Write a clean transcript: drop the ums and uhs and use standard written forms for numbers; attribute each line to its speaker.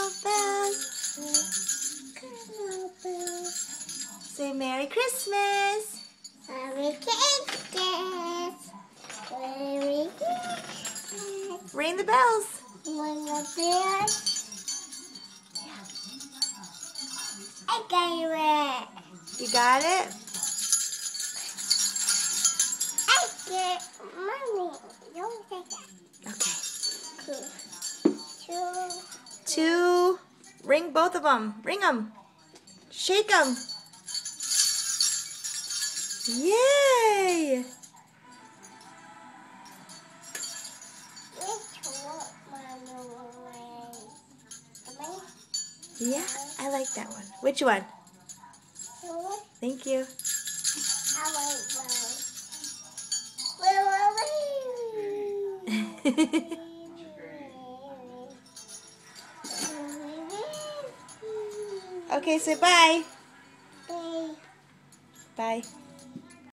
Speaker 1: Jingle bells. Jingle bells. Say Merry Christmas.
Speaker 2: Merry Christmas. Merry Christmas.
Speaker 1: Ring the bells.
Speaker 2: Ring the bells. I got it.
Speaker 1: You got it?
Speaker 2: I get mommy. Don't take it.
Speaker 1: Okay. Two. Ring both of them. Ring them. Shake them. Yay! Yeah, I like that one. Which one? Thank you. Okay, say bye.
Speaker 2: Bye.
Speaker 1: Bye.